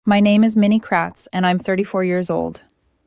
My name is Minnie Kratz, and I'm 34 years old.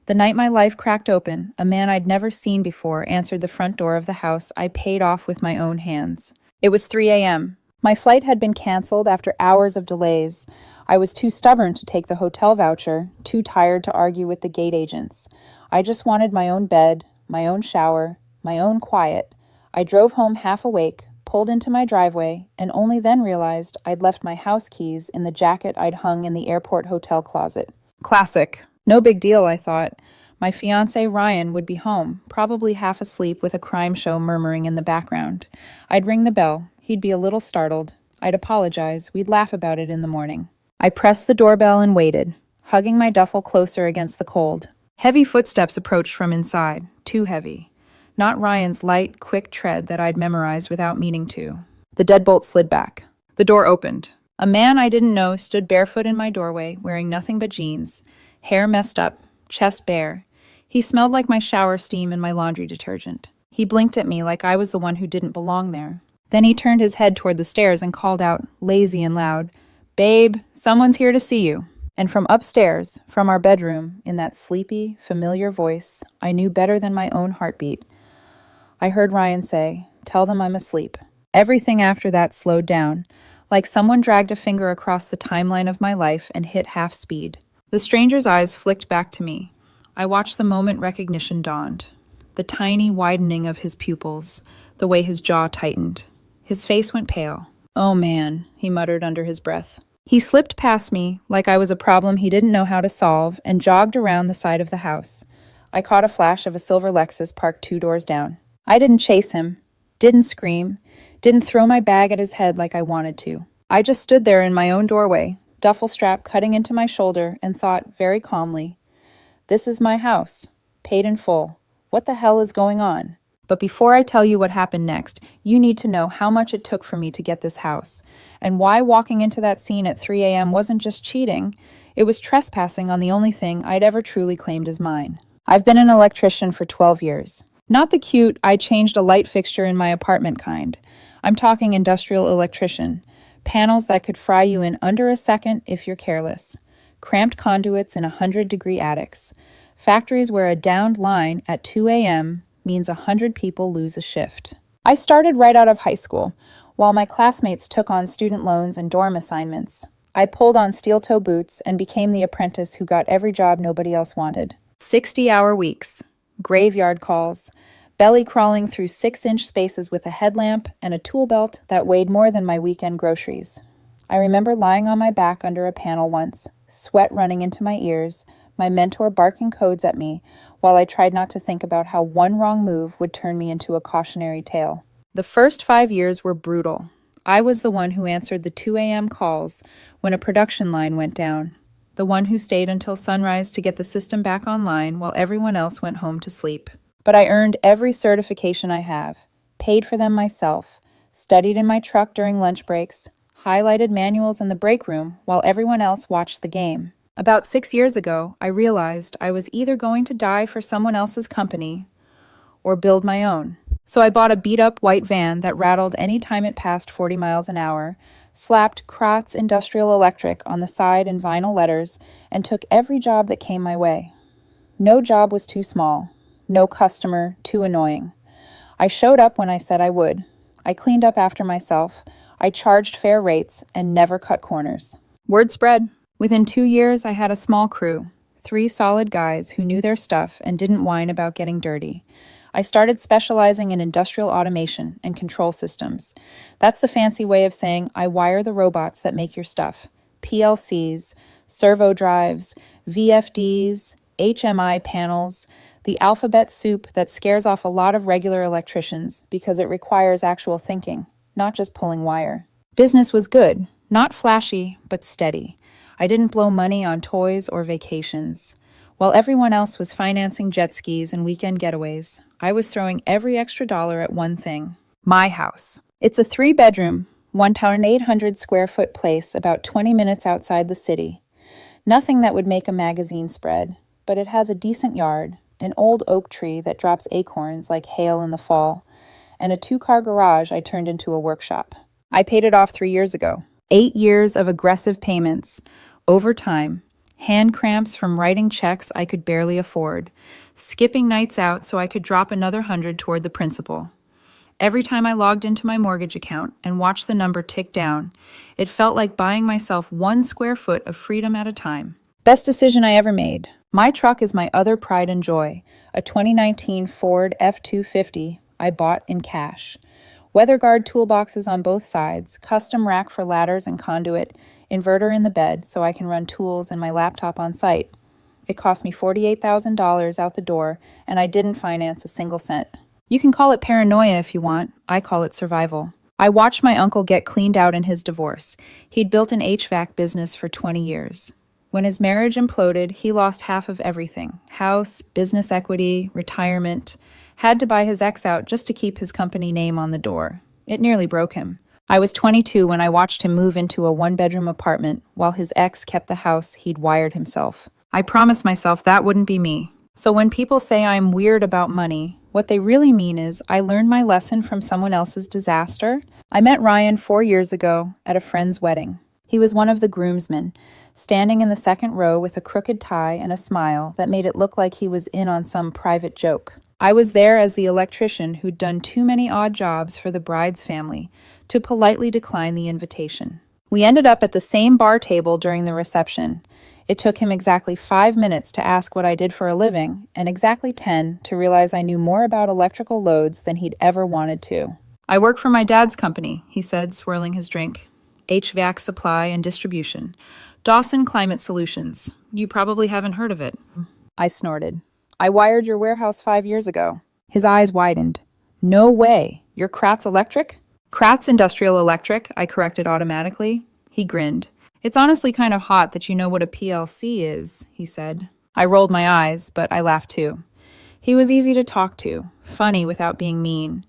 The night my life cracked open, a man I'd never seen before answered the front door of the house I paid off with my own hands. It was 3 a.m. My flight had been canceled after hours of delays. I was too stubborn to take the hotel voucher, too tired to argue with the gate agents. I just wanted my own bed, my own shower, my own quiet. I drove home half awake, pulled into my driveway, and only then realized I'd left my house keys in the jacket I'd hung in the airport hotel closet. Classic. No big deal, I thought. My fiancé Ryan would be home, probably half asleep with a crime show murmuring in the background. I'd ring the bell. He'd be a little startled. I'd apologize. We'd laugh about it in the morning. I pressed the doorbell and waited, hugging my duffel closer against the cold. Heavy footsteps approached from inside, too heavy. Not Ryan's light, quick tread that I'd memorized without meaning to. The deadbolt slid back. The door opened. A man I didn't know stood barefoot in my doorway, wearing nothing but jeans, hair messed up, chest bare. He smelled like my shower steam and my laundry detergent. He blinked at me like I was the one who didn't belong there. Then he turned his head toward the stairs and called out, lazy and loud, "Babe, someone's here to see you." And from upstairs, from our bedroom, in that sleepy, familiar voice I knew better than my own heartbeat, I heard Ryan say, "Tell them I'm asleep." Everything after that slowed down, like someone dragged a finger across the timeline of my life and hit half speed. The stranger's eyes flicked back to me. I watched the moment recognition dawned. The tiny widening of his pupils, the way his jaw tightened. His face went pale. "Oh man," he muttered under his breath. He slipped past me like I was a problem he didn't know how to solve and jogged around the side of the house. I caught a flash of a silver Lexus parked 2 doors down. I didn't chase him, didn't scream, didn't throw my bag at his head like I wanted to. I just stood there in my own doorway, duffel strap cutting into my shoulder, and thought very calmly, "This is my house, paid in full. What the hell is going on?" But before I tell you what happened next, you need to know how much it took for me to get this house, and why walking into that scene at 3 a.m. wasn't just cheating, it was trespassing on the only thing I'd ever truly claimed as mine. I've been an electrician for 12 years. Not the cute, I changed a light fixture in my apartment kind. I'm talking industrial electrician. Panels that could fry you in under a second if you're careless. Cramped conduits in 100-degree attics. Factories where a downed line at 2 a.m. means 100 people lose a shift. I started right out of high school, while my classmates took on student loans and dorm assignments. I pulled on steel-toe boots and became the apprentice who got every job nobody else wanted. 60-hour weeks. Graveyard calls, belly crawling through 6-inch spaces with a headlamp and a tool belt that weighed more than my weekend groceries. I remember lying on my back under a panel once, sweat running into my ears, my mentor barking codes at me while I tried not to think about how one wrong move would turn me into a cautionary tale. The first 5 years were brutal. I was the one who answered the 2 a.m. calls when a production line went down. The one who stayed until sunrise to get the system back online while everyone else went home to sleep. But I earned every certification I have, paid for them myself, studied in my truck during lunch breaks, highlighted manuals in the break room while everyone else watched the game. About 6 years ago, I realized I was either going to die for someone else's company or build my own. So I bought a beat-up white van that rattled any time it passed 40 miles an hour, slapped Kratz Industrial Electric on the side in vinyl letters, and took every job that came my way. No job was too small. No customer too annoying. I showed up when I said I would. I cleaned up after myself. I charged fair rates and never cut corners. Word spread. Within 2 years, I had a small crew, 3 solid guys who knew their stuff and didn't whine about getting dirty. I started specializing in industrial automation and control systems. That's the fancy way of saying I wire the robots that make your stuff. PLCs, servo drives, VFDs, HMI panels, the alphabet soup that scares off a lot of regular electricians because it requires actual thinking, not just pulling wire. Business was good, not flashy, but steady. I didn't blow money on toys or vacations. While everyone else was financing jet skis and weekend getaways, I was throwing every extra dollar at one thing: my house. It's a 3-bedroom, 1,800 square foot place about 20 minutes outside the city. Nothing that would make a magazine spread, but it has a decent yard, an old oak tree that drops acorns like hail in the fall, and a 2-car garage I turned into a workshop. I paid it off 3 years ago. 8 years of aggressive payments, over time, hand cramps from writing checks I could barely afford, skipping nights out so I could drop another 100 toward the principal. Every time I logged into my mortgage account and watched the number tick down, it felt like buying myself 1 square foot of freedom at a time. Best decision I ever made. My truck is my other pride and joy, a 2019 Ford F-250 I bought in cash. Weather guard toolboxes on both sides, custom rack for ladders and conduit, inverter in the bed so I can run tools and my laptop on site. It cost me $48,000 out the door, and I didn't finance a single cent. You can call it paranoia if you want. I call it survival. I watched my uncle get cleaned out in his divorce. He'd built an HVAC business for 20 years. When his marriage imploded, he lost half of everything: house, business equity, retirement. Had to buy his ex out just to keep his company name on the door. It nearly broke him. I was 22 when I watched him move into a one-bedroom apartment while his ex kept the house he'd wired himself. I promised myself that wouldn't be me. So when people say I'm weird about money, what they really mean is I learned my lesson from someone else's disaster. I met Ryan 4 years ago at a friend's wedding. He was one of the groomsmen, standing in the second row with a crooked tie and a smile that made it look like he was in on some private joke. I was there as the electrician who'd done too many odd jobs for the bride's family to politely decline the invitation. We ended up at the same bar table during the reception. It took him exactly 5 minutes to ask what I did for a living, and exactly 10 to realize I knew more about electrical loads than he'd ever wanted to. I work for my dad's company, he said, swirling his drink. HVAC supply and distribution. Dawson Climate Solutions. You probably haven't heard of it. I snorted. I wired your warehouse 5 years ago. His eyes widened. No way. You're Kratz Electric? Kratz Industrial Electric, I corrected automatically. He grinned. It's honestly kind of hot that you know what a PLC is, he said. I rolled my eyes, but I laughed too. He was easy to talk to, funny without being mean.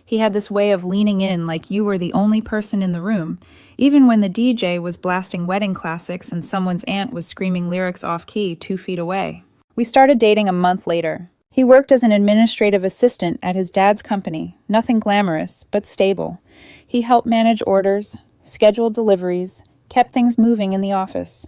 He had this way of leaning in like you were the only person in the room, even when the DJ was blasting wedding classics and someone's aunt was screaming lyrics off-key 2 feet away. We started dating a month later. He worked as an administrative assistant at his dad's company, nothing glamorous, but stable. He helped manage orders, scheduled deliveries, kept things moving in the office.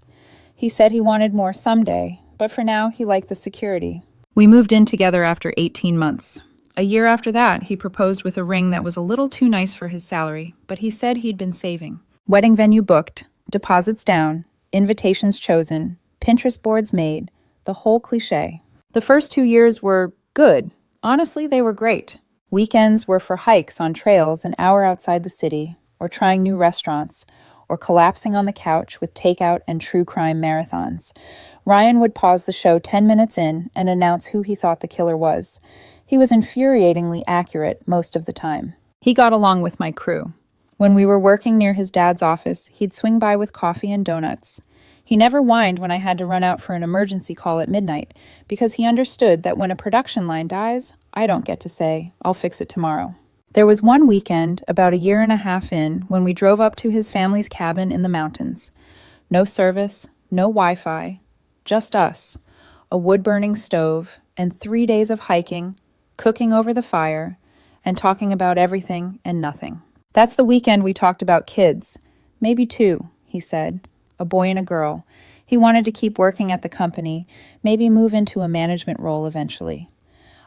He said he wanted more someday, but for now he liked the security. We moved in together after 18 months. A year after that, he proposed with a ring that was a little too nice for his salary, but he said he'd been saving. Wedding venue booked, deposits down, invitations chosen, Pinterest boards made, the whole cliché. The first 2 years were good. Honestly, they were great. Weekends were for hikes on trails an hour outside the city, or trying new restaurants, or collapsing on the couch with takeout and true crime marathons. Ryan would pause the show 10 minutes in and announce who he thought the killer was. He was infuriatingly accurate most of the time. He got along with my crew. When we were working near his dad's office, he'd swing by with coffee and donuts. He never whined when I had to run out for an emergency call at midnight, because he understood that when a production line dies, I don't get to say, "I'll fix it tomorrow." There was one weekend, about a year and a half in, when we drove up to his family's cabin in the mountains. No service, no Wi-Fi, just us, a wood-burning stove, and 3 days of hiking, cooking over the fire, and talking about everything and nothing. That's the weekend we talked about kids. Maybe 2, he said, a boy and a girl. He wanted to keep working at the company, maybe move into a management role eventually.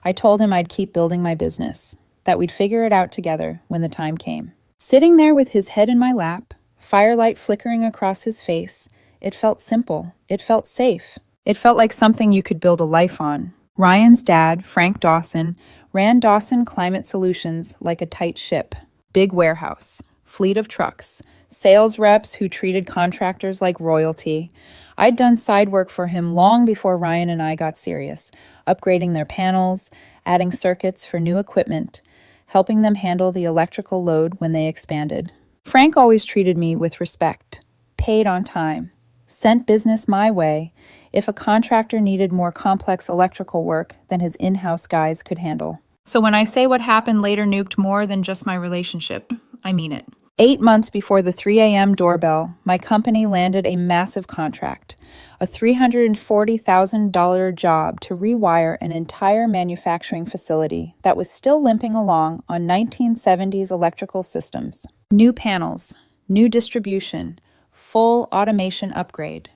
I told him I'd keep building my business, that we'd figure it out together when the time came. Sitting there with his head in my lap, firelight flickering across his face, it felt simple. It felt safe. It felt like something you could build a life on. Ryan's dad, Frank Dawson, ran Dawson Climate Solutions like a tight ship. Big warehouse, fleet of trucks, sales reps who treated contractors like royalty. I'd done side work for him long before Ryan and I got serious, upgrading their panels, adding circuits for new equipment, helping them handle the electrical load when they expanded. Frank always treated me with respect, paid on time, sent business my way if a contractor needed more complex electrical work than his in-house guys could handle. So when I say what happened later nuked more than just my relationship, I mean it. 8 months before the 3 a.m. doorbell, my company landed a massive contract, a $340,000 job to rewire an entire manufacturing facility that was still limping along on 1970s electrical systems. New panels, new distribution, full automation upgrade.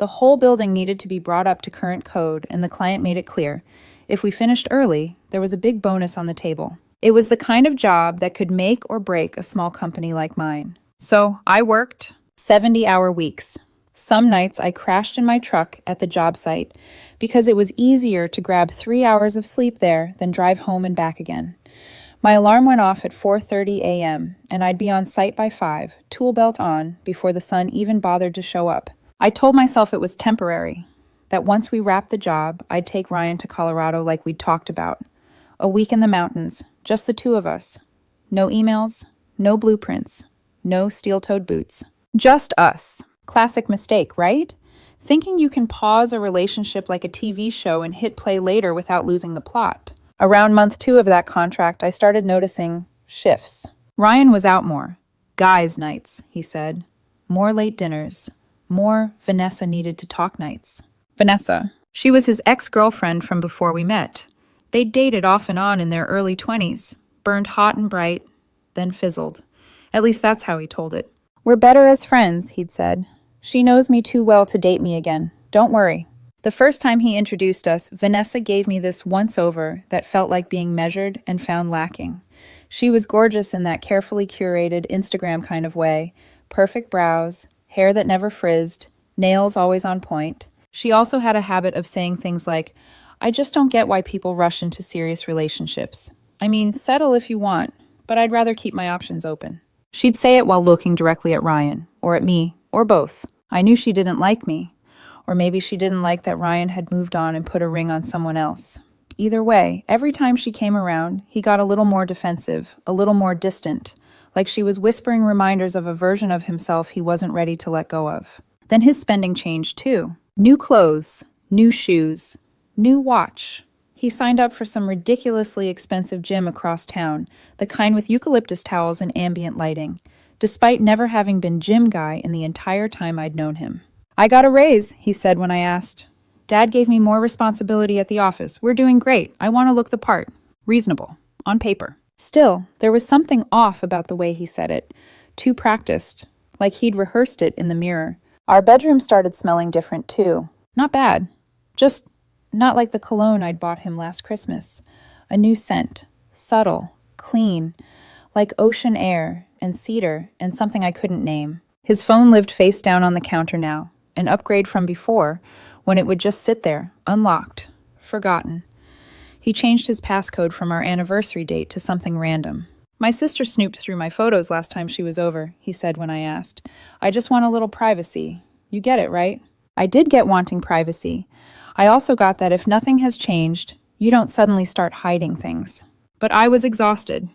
The whole building needed to be brought up to current code, and the client made it clear. If we finished early, there was a big bonus on the table. It was the kind of job that could make or break a small company like mine. So I worked 70-hour weeks. Some nights I crashed in my truck at the job site because it was easier to grab 3 hours of sleep there than drive home and back again. My alarm went off at 4:30 a.m., and I'd be on site by 5, tool belt on, before the sun even bothered to show up. I told myself it was temporary, that once we wrapped the job, I'd take Ryan to Colorado like we'd talked about. A week in the mountains, just the two of us. No emails, no blueprints, no steel-toed boots. Just us. Classic mistake, right? Thinking you can pause a relationship like a TV show and hit play later without losing the plot. Around month 2 of that contract, I started noticing shifts. Ryan was out more. Guys' nights, he said. More late dinners. More Vanessa needed to talk nights. Vanessa. She was his ex-girlfriend from before we met. They'd dated off and on in their early 20s, burned hot and bright, then fizzled. At least that's how he told it. We're better as friends, he'd said. She knows me too well to date me again. Don't worry. The first time he introduced us, Vanessa gave me this once-over that felt like being measured and found lacking. She was gorgeous in that carefully curated Instagram kind of way. Perfect brows, hair that never frizzed, nails always on point. She also had a habit of saying things like, I just don't get why people rush into serious relationships. I mean, settle if you want, but I'd rather keep my options open. She'd say it while looking directly at Ryan, or at me, or both. I knew she didn't like me. Or maybe she didn't like that Ryan had moved on and put a ring on someone else. Either way, every time she came around, he got a little more defensive, a little more distant, like she was whispering reminders of a version of himself he wasn't ready to let go of. Then his spending changed too. New clothes, new shoes, new watch. He signed up for some ridiculously expensive gym across town, the kind with eucalyptus towels and ambient lighting, despite never having been gym guy in the entire time I'd known him. I got a raise, he said when I asked. Dad gave me more responsibility at the office. We're doing great. I want to look the part. Reasonable. On paper. Still, there was something off about the way he said it. Too practiced. Like he'd rehearsed it in the mirror. Our bedroom started smelling different too. Not bad. Just not like the cologne I'd bought him last Christmas. A new scent. Subtle. Clean. Like ocean air and cedar and something I couldn't name. His phone lived face down on the counter now. An upgrade from before, when it would just sit there, unlocked, forgotten. He changed his passcode from our anniversary date to something random. My sister snooped through my photos last time she was over, he said when I asked. I just want a little privacy. You get it, right? I did get wanting privacy. I also got that if nothing has changed, you don't suddenly start hiding things. But I was exhausted.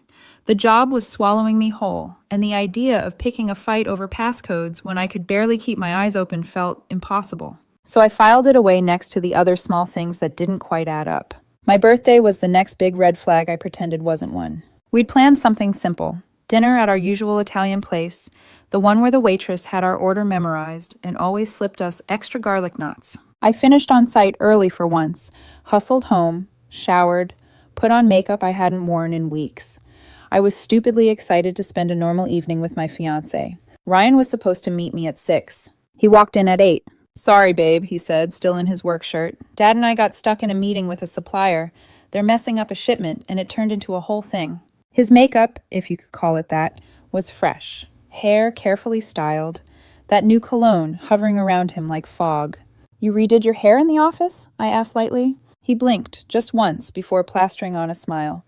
The job was swallowing me whole, and the idea of picking a fight over passcodes when I could barely keep my eyes open felt impossible. So I filed it away next to the other small things that didn't quite add up. My birthday was the next big red flag I pretended wasn't one. We'd planned something simple. Dinner at our usual Italian place, the one where the waitress had our order memorized and always slipped us extra garlic knots. I finished on site early for once, hustled home, showered, put on makeup I hadn't worn in weeks. I was stupidly excited to spend a normal evening with my fiancé. Ryan was supposed to meet me at 6. He walked in at 8. Sorry, babe, he said, still in his work shirt. Dad and I got stuck in a meeting with a supplier. They're messing up a shipment, and it turned into a whole thing. His makeup, if you could call it that, was fresh. Hair carefully styled. That new cologne hovering around him like fog. You redid your hair in the office? I asked lightly. He blinked, just once, before plastering on a smile.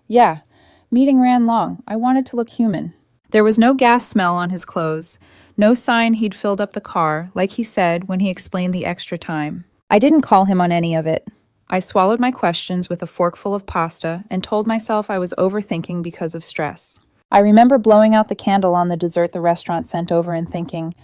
Yeah. Meeting ran long. I wanted to look human. There was no gas smell on his clothes, no sign he'd filled up the car, like he said when he explained the extra time. I didn't call him on any of it. I swallowed my questions with a forkful of pasta and told myself I was overthinking because of stress. I remember blowing out the candle on the dessert the restaurant sent over and thinking,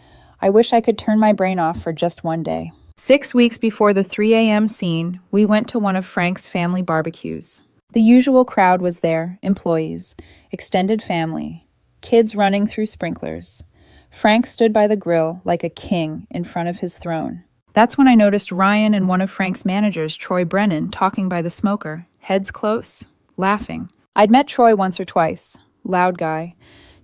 I wish I could turn my brain off for just one day. 6 weeks before the 3 a.m. scene, we went to one of Frank's family barbecues. The usual crowd was there, employees, extended family, kids running through sprinklers. Frank stood by the grill like a king in front of his throne. That's when I noticed Ryan and one of Frank's managers, Troy Brennan, talking by the smoker, heads close, laughing. I'd met Troy once or twice. Loud guy.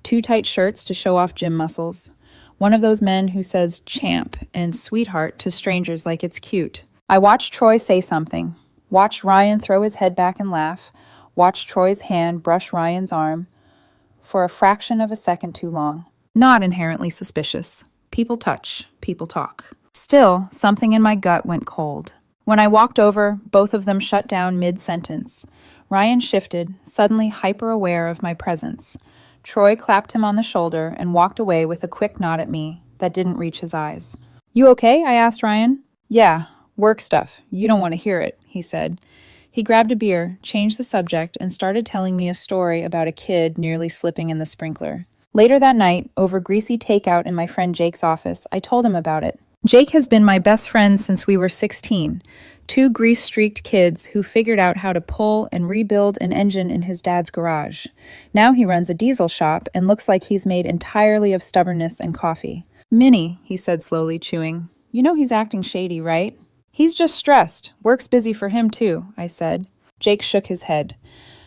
Too tight shirts to show off gym muscles. One of those men who says champ and sweetheart to strangers like it's cute. I watched Troy say something, watched Ryan throw his head back and laugh, watched Troy's hand brush Ryan's arm for a fraction of a second too long. Not inherently suspicious. People touch, people talk. Still, something in my gut went cold. When I walked over, both of them shut down mid-sentence. Ryan shifted, suddenly hyper-aware of my presence. Troy clapped him on the shoulder and walked away with a quick nod at me that didn't reach his eyes. "You okay?" I asked Ryan. "Yeah, work stuff. You don't want to hear it," he said. He grabbed a beer, changed the subject, and started telling me a story about a kid nearly slipping in the sprinkler. Later that night, over greasy takeout in my friend Jake's office, I told him about it. Jake has been my best friend since we were 16. Two grease-streaked kids who figured out how to pull and rebuild an engine in his dad's garage. Now he runs a diesel shop and looks like he's made entirely of stubbornness and coffee. "Minnie," he said slowly, chewing. "You know he's acting shady, right?" "He's just stressed. Work's busy for him too," I said. Jake shook his head.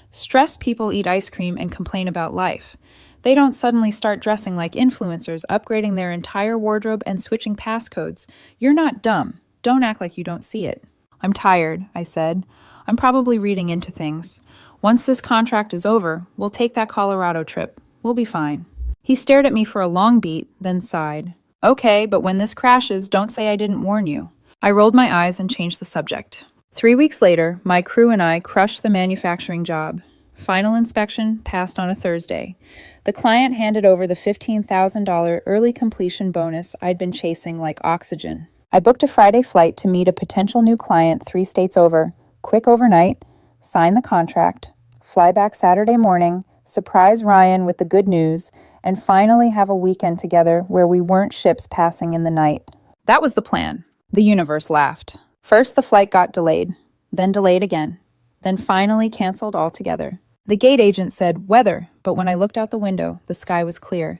"Stressed people eat ice cream and complain about life. They don't suddenly start dressing like influencers, upgrading their entire wardrobe and switching passcodes. You're not dumb. Don't act like you don't see it." "I'm tired," I said. "I'm probably reading into things. Once this contract is over, we'll take that Colorado trip. We'll be fine." He stared at me for a long beat, then sighed. "Okay, but when this crashes, don't say I didn't warn you." I rolled my eyes and changed the subject. 3 weeks later, my crew and I crushed the manufacturing job. Final inspection passed on a Thursday. The client handed over the $15,000 early completion bonus I'd been chasing like oxygen. I booked a Friday flight to meet a potential new client 3 states over, quick overnight, sign the contract, fly back Saturday morning, surprise Ryan with the good news, and finally have a weekend together where we weren't ships passing in the night. That was the plan. The universe laughed. First, the flight got delayed, then delayed again, then finally canceled altogether. The gate agent said weather, but when I looked out the window, the sky was clear.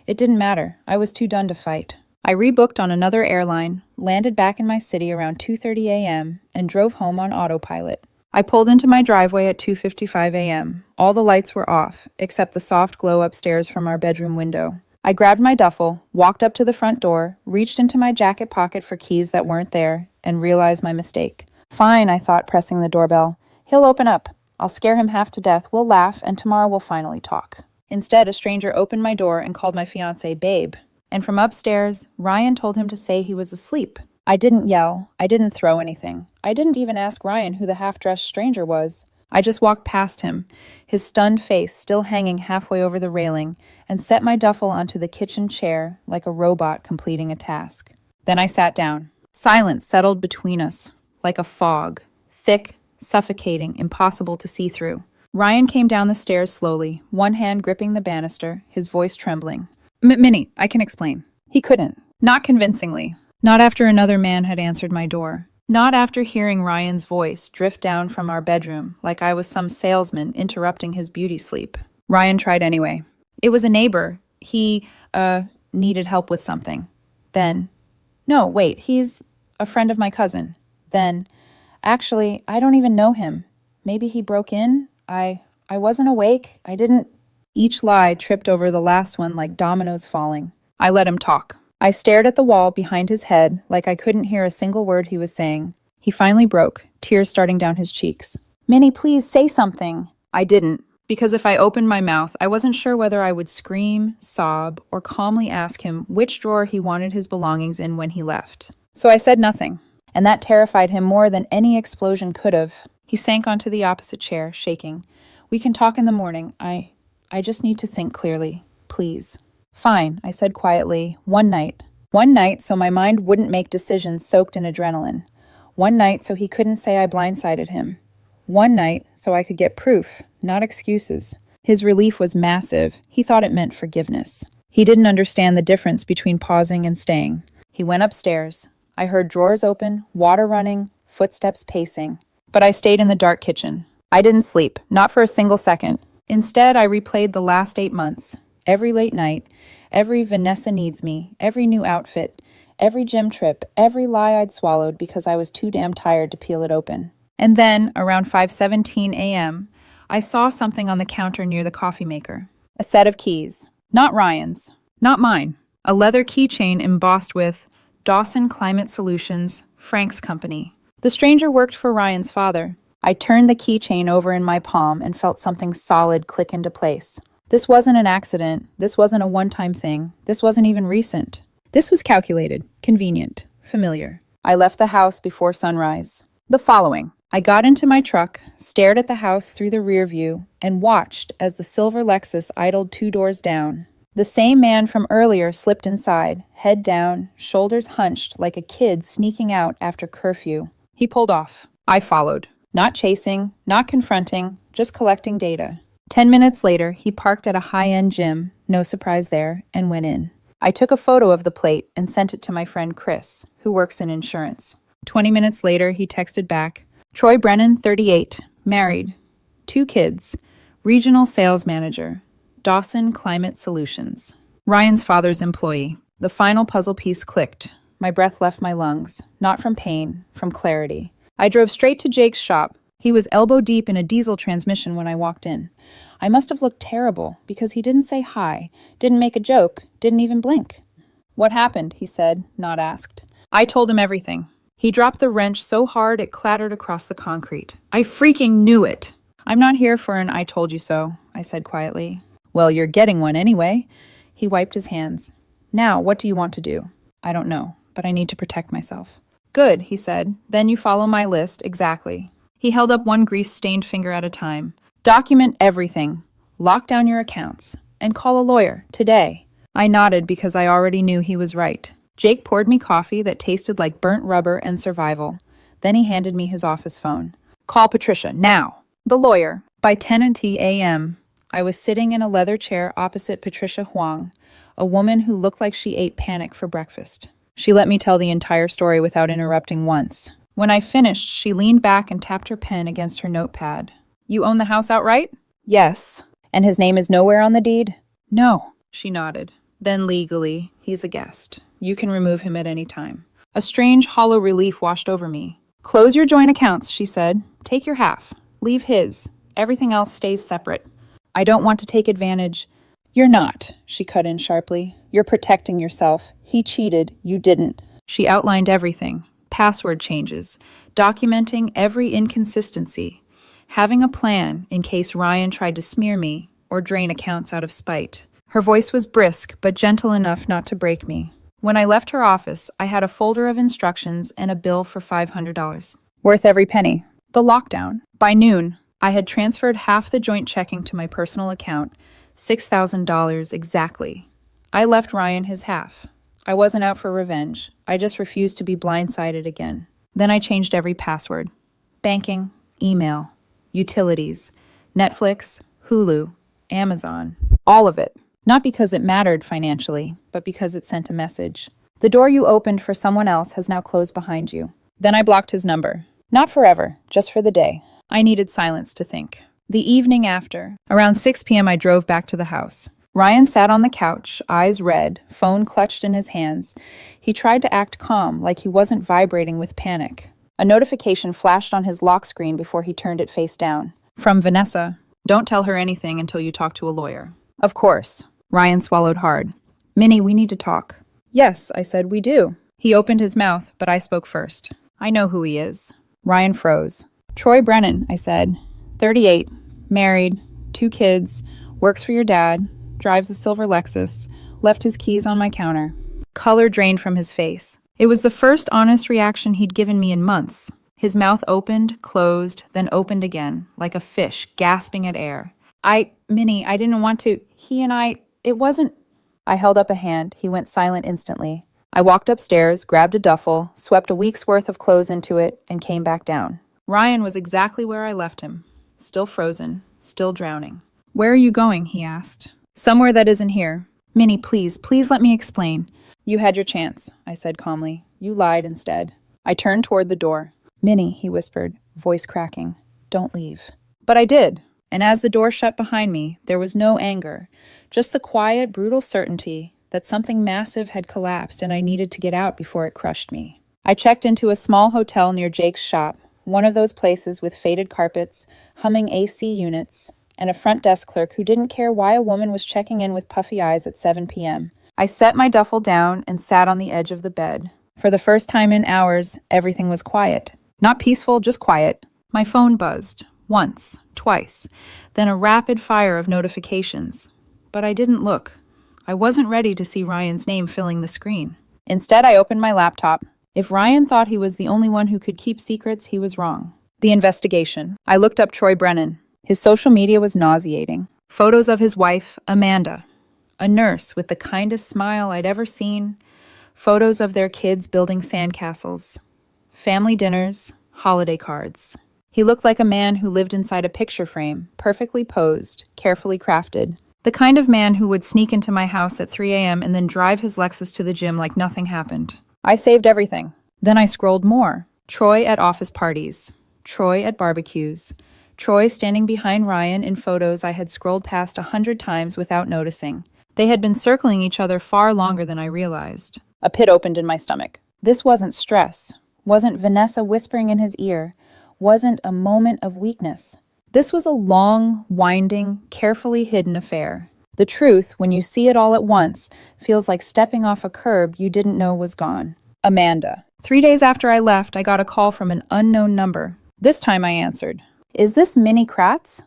It didn't matter. I was too done to fight. I rebooked on another airline, landed back in my city around 2:30 a.m., and drove home on autopilot. I pulled into my driveway at 2:55 a.m. All the lights were off, except the soft glow upstairs from our bedroom window. I grabbed my duffel, walked up to the front door, reached into my jacket pocket for keys that weren't there, and realized my mistake. Fine, I thought, pressing the doorbell. He'll open up. I'll scare him half to death, we'll laugh, and tomorrow we'll finally talk. Instead, a stranger opened my door and called my fiancé babe. And from upstairs, Ryan told him to say he was asleep. I didn't yell. I didn't throw anything. I didn't even ask Ryan who the half-dressed stranger was. I just walked past him, his stunned face still hanging halfway over the railing, and set my duffel onto the kitchen chair like a robot completing a task. Then I sat down. Silence settled between us, like a fog, thick, suffocating, impossible to see through. Ryan came down the stairs slowly, one hand gripping the banister, his voice trembling. "Minnie, I can explain." He couldn't. Not convincingly. Not after another man had answered my door. Not after hearing Ryan's voice drift down from our bedroom like I was some salesman interrupting his beauty sleep. Ryan tried anyway. "It was a neighbor. He, needed help with something." Then, "No, wait, he's a friend of my cousin." Then, "Actually, I don't even know him. Maybe he broke in? I wasn't awake. I didn't..." Each lie tripped over the last one like dominoes falling. I let him talk. I stared at the wall behind his head like I couldn't hear a single word he was saying. He finally broke, tears starting down his cheeks. "Minnie, please say something." I didn't, because if I opened my mouth, I wasn't sure whether I would scream, sob, or calmly ask him which drawer he wanted his belongings in when he left. So I said nothing, and that terrified him more than any explosion could have. He sank onto the opposite chair, shaking. "We can talk in the morning. I just need to think clearly. Please." "Fine," I said quietly. One night. One night so my mind wouldn't make decisions soaked in adrenaline. One night so he couldn't say I blindsided him. One night so I could get proof, not excuses. His relief was massive. He thought it meant forgiveness. He didn't understand the difference between pausing and staying. He went upstairs. I heard drawers open, water running, footsteps pacing. But I stayed in the dark kitchen. I didn't sleep, not for a single second. Instead, I replayed the last 8 months. Every late night, every Vanessa needs me, every new outfit, every gym trip, every lie I'd swallowed because I was too damn tired to peel it open. And then, around 5:17 a.m., I saw something on the counter near the coffee maker. A set of keys. Not Ryan's. Not mine. A leather keychain embossed with Dawson Climate Solutions, Frank's company. The stranger worked for Ryan's father. I turned the keychain over in my palm and felt something solid click into place. This wasn't an accident. This wasn't a one-time thing. This wasn't even recent. This was calculated, convenient, familiar. I left the house before sunrise. The following. I got into my truck, stared at the house through the rear view, and watched as the silver Lexus idled 2 doors down. The same man from earlier slipped inside, head down, shoulders hunched like a kid sneaking out after curfew. He pulled off. I followed. Not chasing, not confronting, just collecting data. 10 minutes later, he parked at a high-end gym, no surprise there, and went in. I took a photo of the plate and sent it to my friend Chris, who works in insurance. 20 minutes later, he texted back, Troy Brennan, 38, married, 2 kids, regional sales manager, Dawson Climate Solutions. Ryan's father's employee. The final puzzle piece clicked. My breath left my lungs, not from pain, from clarity. I drove straight to Jake's shop. He was elbow deep in a diesel transmission when I walked in. I must have looked terrible because he didn't say hi, didn't make a joke, didn't even blink. What happened? He said, not asked. I told him everything. He dropped the wrench so hard it clattered across the concrete. I freaking knew it. I'm not here for an I told you so, I said quietly. Well, you're getting one anyway. He wiped his hands. Now, what do you want to do? I don't know, but I need to protect myself. Good, he said. Then you follow my list, exactly. He held up one grease-stained finger at a time. Document everything. Lock down your accounts. And call a lawyer, today. I nodded because I already knew he was right. Jake poured me coffee that tasted like burnt rubber and survival. Then he handed me his office phone. Call Patricia, now. The lawyer. By 10 a.m., I was sitting in a leather chair opposite Patricia Huang, a woman who looked like she ate panic for breakfast. She let me tell the entire story without interrupting once. When I finished, she leaned back and tapped her pen against her notepad. You own the house outright? Yes. And his name is nowhere on the deed? No, she nodded. Then legally, he's a guest. You can remove him at any time. A strange, hollow relief washed over me. Close your joint accounts, she said. Take your half. Leave his. Everything else stays separate. I don't want to take advantage. You're not, she cut in sharply. You're protecting yourself. He cheated. You didn't. She outlined everything. Password changes. Documenting every inconsistency. Having a plan in case Ryan tried to smear me or drain accounts out of spite. Her voice was brisk, but gentle enough not to break me. When I left her office, I had a folder of instructions and a bill for $500. Worth every penny. The lockdown. By noon, I had transferred half the joint checking to my personal account, $6,000 exactly. I left Ryan his half. I wasn't out for revenge. I just refused to be blindsided again. Then I changed every password. Banking, email, utilities, Netflix, Hulu, Amazon, all of it. Not because it mattered financially, but because it sent a message. The door you opened for someone else has now closed behind you. Then I blocked his number. Not forever, just for the day. I needed silence to think. The evening after, around 6 p.m., I drove back to the house. Ryan sat on the couch, eyes red, phone clutched in his hands. He tried to act calm, like he wasn't vibrating with panic. A notification flashed on his lock screen before he turned it face down. From Vanessa. Don't tell her anything until you talk to a lawyer. Of course. Ryan swallowed hard. Minnie, we need to talk. Yes, I said, we do. He opened his mouth, but I spoke first. I know who he is. Ryan froze. Troy Brennan, I said. 38, married, 2 kids, works for your dad, drives a silver Lexus, left his keys on my counter. Color drained from his face. It was the first honest reaction he'd given me in months. His mouth opened, closed, then opened again, like a fish gasping at air. Minnie, I didn't want to. It wasn't. I held up a hand. He went silent instantly. I walked upstairs, grabbed a duffel, swept a week's worth of clothes into it, and came back down. Ryan was exactly where I left him. Still frozen, still drowning. Where are you going? He asked. Somewhere that isn't here. Minnie, please let me explain. You had your chance, I said calmly. You lied instead. I turned toward the door. Minnie, he whispered, voice cracking. Don't leave. But I did. And as the door shut behind me, there was no anger, just the quiet, brutal certainty that something massive had collapsed and I needed to get out before it crushed me. I checked into a small hotel near Jake's shop, one of those places with faded carpets, humming AC units, and a front desk clerk who didn't care why a woman was checking in with puffy eyes at 7 p.m. I set my duffel down and sat on the edge of the bed. For the first time in hours, everything was quiet. Not peaceful, just quiet. My phone buzzed. Once, twice, then a rapid fire of notifications. But I didn't look. I wasn't ready to see Ryan's name filling the screen. Instead, I opened my laptop. If Ryan thought he was the only one who could keep secrets, he was wrong. The investigation. I looked up Troy Brennan. His social media was nauseating. Photos of his wife, Amanda, a nurse with the kindest smile I'd ever seen. Photos of their kids building sandcastles. Family dinners, holiday cards. He looked like a man who lived inside a picture frame, perfectly posed, carefully crafted. The kind of man who would sneak into my house at 3 a.m. and then drive his Lexus to the gym like nothing happened. I saved everything. Then I scrolled more. Troy at office parties. Troy at barbecues. Troy standing behind Ryan in photos I had scrolled past 100 times without noticing. They had been circling each other far longer than I realized. A pit opened in my stomach. This wasn't stress. Wasn't Vanessa whispering in his ear. Wasn't a moment of weakness. This was a long, winding, carefully hidden affair. The truth, when you see it all at once, feels like stepping off a curb you didn't know was gone. Amanda. 3 days after I left, I got a call from an unknown number. This time I answered. Is this Minnie Kratz?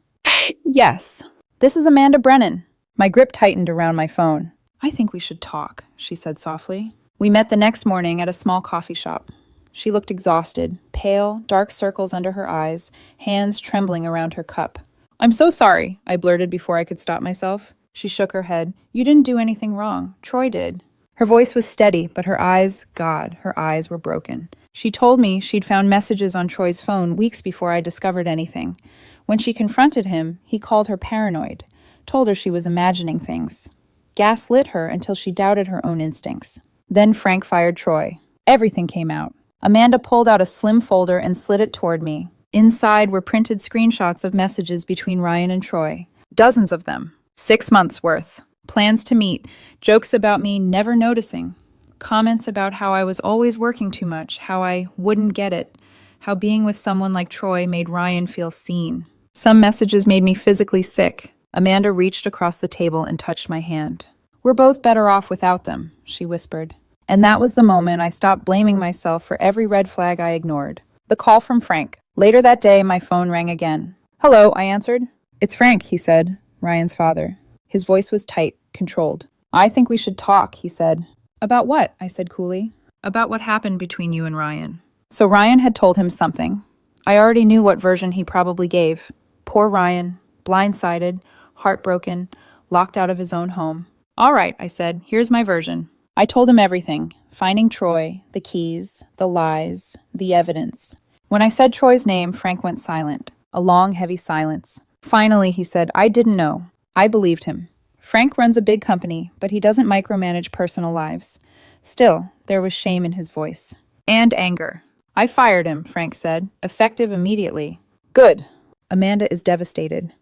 Yes. This is Amanda Brennan. My grip tightened around my phone. I think we should talk, she said softly. We met the next morning at a small coffee shop. She looked exhausted, pale, dark circles under her eyes, hands trembling around her cup. I'm so sorry, I blurted before I could stop myself. She shook her head. You didn't do anything wrong. Troy did. Her voice was steady, but her eyes, God, her eyes were broken. She told me she'd found messages on Troy's phone weeks before I discovered anything. When she confronted him, he called her paranoid, told her she was imagining things. Gaslit her until she doubted her own instincts. Then Frank fired Troy. Everything came out. Amanda pulled out a slim folder and slid it toward me. Inside were printed screenshots of messages between Ryan and Troy. Dozens of them. 6 months worth. Plans to meet. Jokes about me never noticing. Comments about how I was always working too much, how I wouldn't get it, how being with someone like Troy made Ryan feel seen. Some messages made me physically sick. Amanda reached across the table and touched my hand. We're both better off without them, she whispered. And that was the moment I stopped blaming myself for every red flag I ignored. The call from Frank. Later that day, my phone rang again. Hello, I answered. It's Frank, he said, Ryan's father. His voice was tight, controlled. I think we should talk, he said. About what? I said coolly. About what happened between you and Ryan. So Ryan had told him something. I already knew what version he probably gave. Poor Ryan, blindsided, heartbroken, locked out of his own home. All right, I said, here's my version. I told him everything, finding Troy, the keys, the lies, the evidence. When I said Troy's name, Frank went silent. A long, heavy silence. Finally, he said, I didn't know. I believed him. Frank runs a big company, but he doesn't micromanage personal lives. Still, there was shame in his voice. And anger. I fired him, Frank said, effective immediately. Good. Amanda is devastated.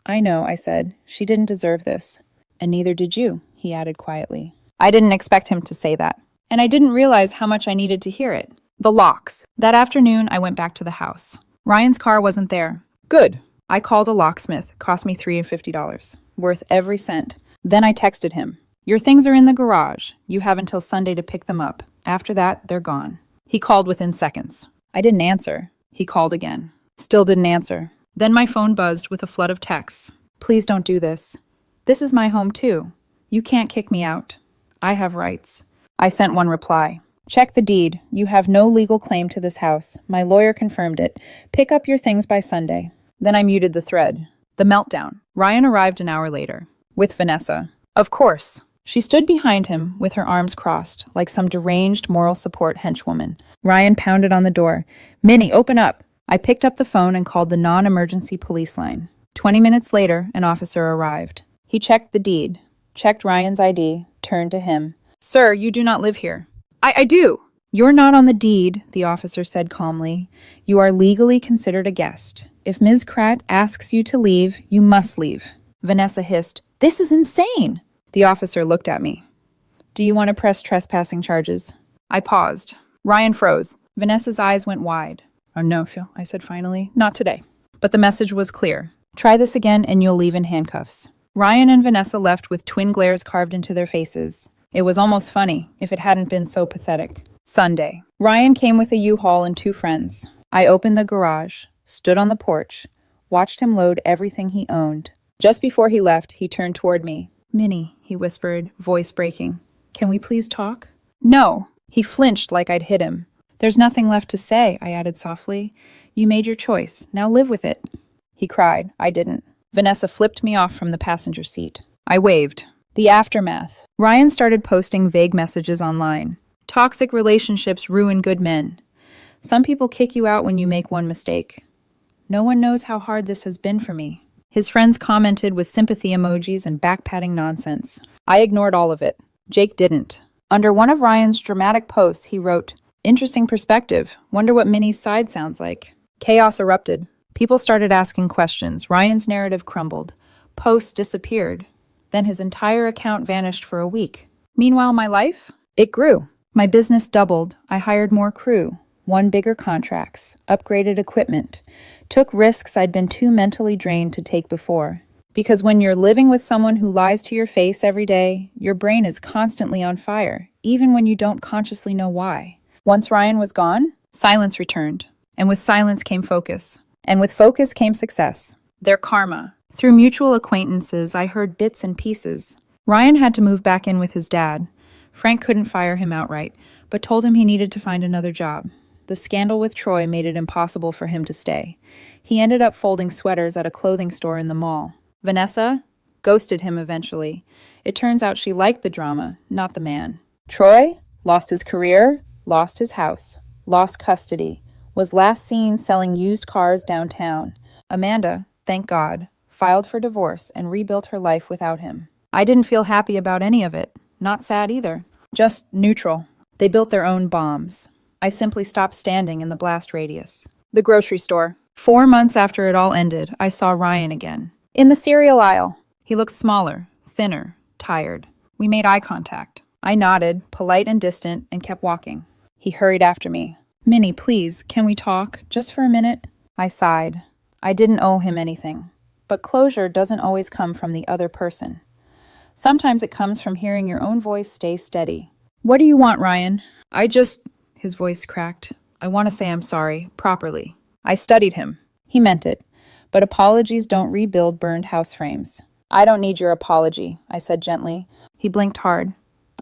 I know, I said. She didn't deserve this. And neither did you, he added quietly. I didn't expect him to say that. And I didn't realize how much I needed to hear it. The locks. That afternoon, I went back to the house. Ryan's car wasn't there. Good. I called a locksmith. Cost me $350. Worth every cent. Then I texted him. Your things are in the garage. You have until Sunday to pick them up. After that, they're gone. He called within seconds. I didn't answer. He called again. Still didn't answer. Then my phone buzzed with a flood of texts. Please don't do this. This is my home too. You can't kick me out. I have rights. I sent one reply. Check the deed. You have no legal claim to this house. My lawyer confirmed it. Pick up your things by Sunday. Then I muted the thread. The meltdown. Ryan arrived an hour later. With Vanessa. Of course. She stood behind him with her arms crossed, like some deranged moral support henchwoman. Ryan pounded on the door. Minnie, open up. I picked up the phone and called the non-emergency police line. 20 minutes later, an officer arrived. He checked the deed, checked Ryan's ID, turned to him. Sir, you do not live here. I do. You're not on the deed, the officer said calmly. You are legally considered a guest. If Ms. Kratt asks you to leave, you must leave. Vanessa hissed, This is insane. The officer looked at me. Do you want to press trespassing charges? I paused. Ryan froze. Vanessa's eyes went wide. Oh no, Phil, I said finally. Not today. But the message was clear. Try this again and you'll leave in handcuffs. Ryan and Vanessa left with twin glares carved into their faces. It was almost funny, if it hadn't been so pathetic. Sunday. Ryan came with a U-Haul and 2 friends. I opened the garage, stood on the porch, watched him load everything he owned. Just before he left, he turned toward me. "Minnie," he whispered, voice breaking. "Can we please talk?" "No." He flinched like I'd hit him. "There's nothing left to say," I added softly. "You made your choice. Now live with it." He cried. I didn't. Vanessa flipped me off from the passenger seat. I waved. The aftermath. Ryan started posting vague messages online. Toxic relationships ruin good men. Some people kick you out when you make one mistake. No one knows how hard this has been for me. His friends commented with sympathy emojis and back-patting nonsense. I ignored all of it. Jake didn't. Under one of Ryan's dramatic posts, he wrote, "Interesting perspective. Wonder what Minnie's side sounds like." Chaos erupted. People started asking questions. Ryan's narrative crumbled. Posts disappeared. Then his entire account vanished for a week. Meanwhile, my life? It grew. My business doubled. I hired more crew, won bigger contracts, upgraded equipment, took risks I'd been too mentally drained to take before. Because when you're living with someone who lies to your face every day, your brain is constantly on fire, even when you don't consciously know why. Once Ryan was gone, silence returned. And with silence came focus. And with focus came success. Their karma. Through mutual acquaintances, I heard bits and pieces. Ryan had to move back in with his dad. Frank couldn't fire him outright, but told him he needed to find another job. The scandal with Troy made it impossible for him to stay. He ended up folding sweaters at a clothing store in the mall. Vanessa ghosted him eventually. It turns out she liked the drama, not the man. Troy lost his career, lost his house, lost custody, was last seen selling used cars downtown. Amanda, thank God, filed for divorce and rebuilt her life without him. I didn't feel happy about any of it. Not sad either. Just neutral. They built their own bombs. I simply stopped standing in the blast radius. The grocery store. 4 months after it all ended, I saw Ryan again. In the cereal aisle. He looked smaller, thinner, tired. We made eye contact. I nodded, polite and distant, and kept walking. He hurried after me. "Minnie, please, can we talk? Just for a minute?" I sighed. I didn't owe him anything. But closure doesn't always come from the other person. Sometimes it comes from hearing your own voice stay steady. "What do you want, Ryan?" His voice cracked. "I want to say I'm sorry, properly." I studied him. He meant it. But apologies don't rebuild burned house frames. "I don't need your apology," I said gently. He blinked hard.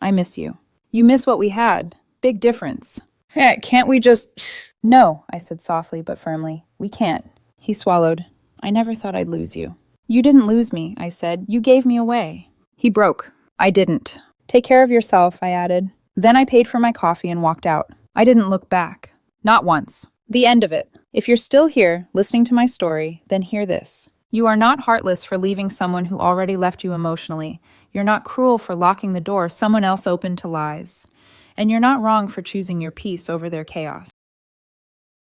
"I miss you." "You miss what we had. Big difference." "Hey, can't we just—" "No," I said softly but firmly. "We can't." He swallowed. "I never thought I'd lose you." "You didn't lose me," I said. "You gave me away." He broke. I didn't. "Take care of yourself," I added. Then I paid for my coffee and walked out. I didn't look back. Not once. The end of it. If you're still here, listening to my story, then hear this. You are not heartless for leaving someone who already left you emotionally. You're not cruel for locking the door someone else opened to lies. And you're not wrong for choosing your peace over their chaos.